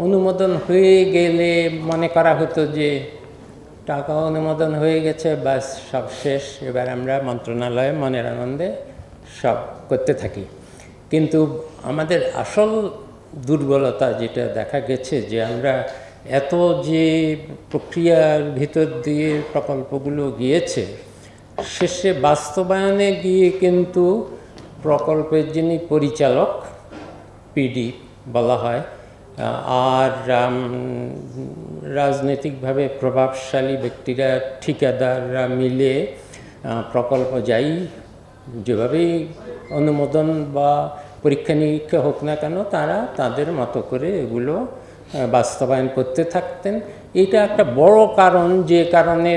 অনুমোদন হয়ে গেলে মনে করা হতো যে টাকা অনুমোদন হয়ে গেছে, বাস সব শেষ, এবার আমরা মন্ত্রণালয়ে মনের আনন্দে সব করতে থাকি। কিন্তু আমাদের আসল দুর্বলতা যেটা দেখা গেছে যে আমরা এত যে প্রক্রিয়ার ভিতর দিয়ে প্রকল্পগুলো গিয়েছে, শেষে বাস্তবায়নে গিয়ে কিন্তু প্রকল্পের যিনি পরিচালক, পিডি বলা হয়, আর রাজনৈতিকভাবে প্রভাবশালী ব্যক্তিরা, ঠিকাদাররা মিলে প্রকল্প যাই যেভাবেই অনুমোদন বা পরীক্ষা নিরীক্ষা হোক না কেন, তারা তাদের মতো করে এগুলো বাস্তবায়ন করতে থাকতেন। এটা একটা বড় কারণ, যে কারণে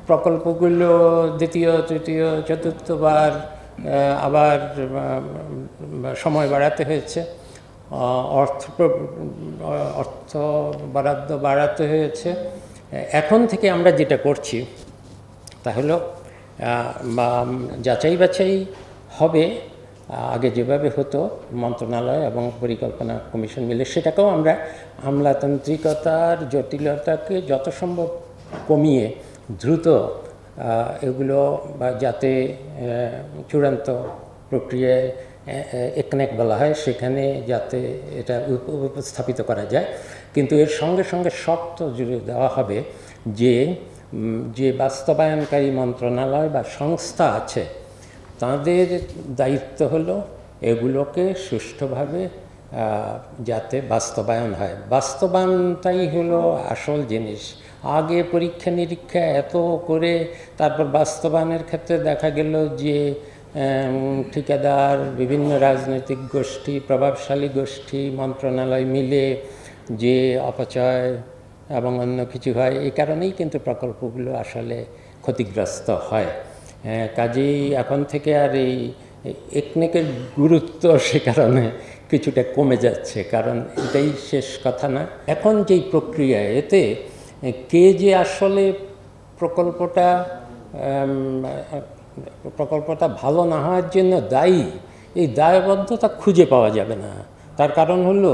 প্রকল্পগুলো দ্বিতীয়, তৃতীয়, চতুর্থবার আবার সময় বাড়াতে হয়েছে, অর্থ বরাদ্দ বাড়াতে হয়েছে। এখন থেকে আমরা যেটা করছি তা হলো যাচাই বাছাই হবে আগে যেভাবে হতো মন্ত্রণালয় এবং পরিকল্পনা কমিশন মিলে, সেটাকেও আমরা আমলাতান্ত্রিকতার জটিলতাকে যত সম্ভব কমিয়ে দ্রুত এগুলো যাতে চূড়ান্ত প্রক্রিয়ায় একনেক বলা হয় সেখানে যাতে এটা উপস্থাপিত করা যায়। কিন্তু এর সঙ্গে সঙ্গে শর্ত জুড়ে দেওয়া হবে যে বাস্তবায়নকারী মন্ত্রণালয় বা সংস্থা আছে, তাদের দায়িত্ব হলো এগুলোকে সুষ্ঠুভাবে যাতে বাস্তবায়ন হয়। বাস্তবায়নটাই হলো আসল জিনিস। আগে পরীক্ষা নিরীক্ষা এত করে তারপর বাস্তবায়নের ক্ষেত্রে দেখা গেল যে ঠিকাদার, বিভিন্ন রাজনৈতিক গোষ্ঠী, প্রভাবশালী গোষ্ঠী, মন্ত্রণালয় মিলে যে অপচয় এবং অন্য কিছু হয়, এই কারণেই কিন্তু প্রকল্পগুলো আসলে ক্ষতিগ্রস্ত হয়। কাজেই এখন থেকে আর এই একনেকের গুরুত্ব সে কারণে কিছুটা কমে যাচ্ছে, কারণ এটাই শেষ কথা না। এখন যেই প্রক্রিয়া, এতে কে যে আসলে প্রকল্পটা ভালো না হওয়ার জন্য দায়ী, এই দায়বদ্ধতা খুঁজে পাওয়া যাবে না। তার কারণ হলো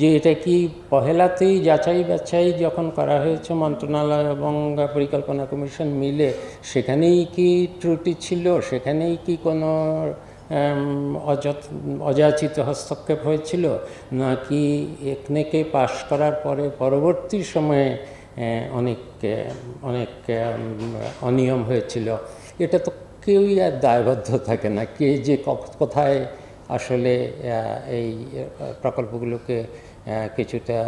যে এটা কি পহেলাতেই যাচাই বাছাই যখন করা হয়েছে মন্ত্রণালয় এবং পরিকল্পনা কমিশন মিলে, সেখানেই কি ত্রুটি ছিল, সেখানেই কি কোনো অযাচিত হস্তক্ষেপ হয়েছিল, নাকি একনেকে পাশ করার পরে পরবর্তী সময়ে অনেক অনিয়ম হয়েছিল, এটা তো কেউই আর দায়বদ্ধ থাকে না। কে যে কোথায় আসলে এই প্রকল্পগুলোকে কিছুটা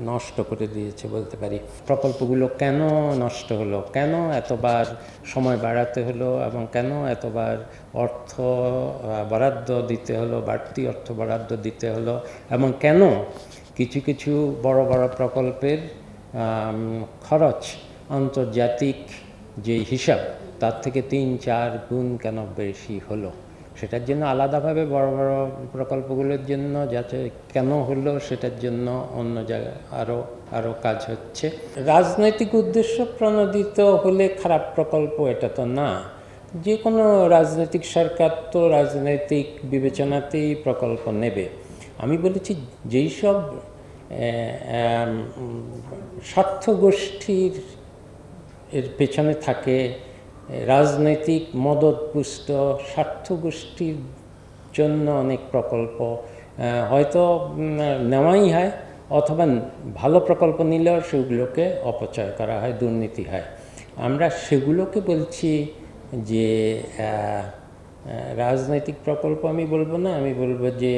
নষ্ট করে দিয়েছে বলতে পারি। প্রকল্পগুলো কেন নষ্ট হলো, কেন এতবার সময় বাড়াতে হলো এবং কেন এতবার অর্থ বরাদ্দ দিতে হলো, বাড়তি অর্থ বরাদ্দ দিতে হলো, এবং কেন কিছু কিছু বড় বড় প্রকল্পের খরচ আন্তর্জাতিক যে হিসাব তার থেকে ৩-৪ গুণ কেন বেশি হলো, সেটার জন্য আলাদাভাবে বড় বড় প্রকল্পগুলোর জন্য যাতে কেন হলো সেটার জন্য অন্য জায়গায় আরও কাজ হচ্ছে। রাজনৈতিক উদ্দেশ্য প্রণোদিত হলে খারাপ প্রকল্প এটা তো না। যে কোনো রাজনৈতিক সরকার তো রাজনৈতিক বিবেচনাতেই প্রকল্প নেবে। আমি বলেছি যেই সব স্বার্থগোষ্ঠীর এর পেছনে থাকে, রাজনৈতিক মদতপুষ্ট স্বার্থগোষ্ঠীর জন্য অনেক প্রকল্প হয়তো নেওয়াই হয়, অথবা ভালো প্রকল্প নিলেও সেগুলোকে অপচয় করা হয়, দুর্নীতি হয়। আমরা সেগুলোকে বলছি যে রাজনৈতিক প্রকল্প আমি বলবো না, আমি বলবো যে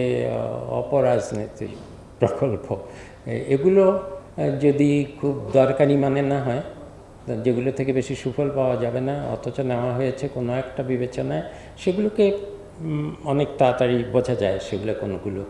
অপরাজনৈতিক প্রকল্প। এগুলো যদি খুব দরকারি মানে না হয়, যেগুলো থেকে বেশি সুফল পাওয়া যাবে না অথচ নেওয়া হয়েছে কোনো একটা বিবেচনায়, সেগুলোকে অনেক তাড়াতাড়ি বোঝা যায় সেগুলো কোনগুলো।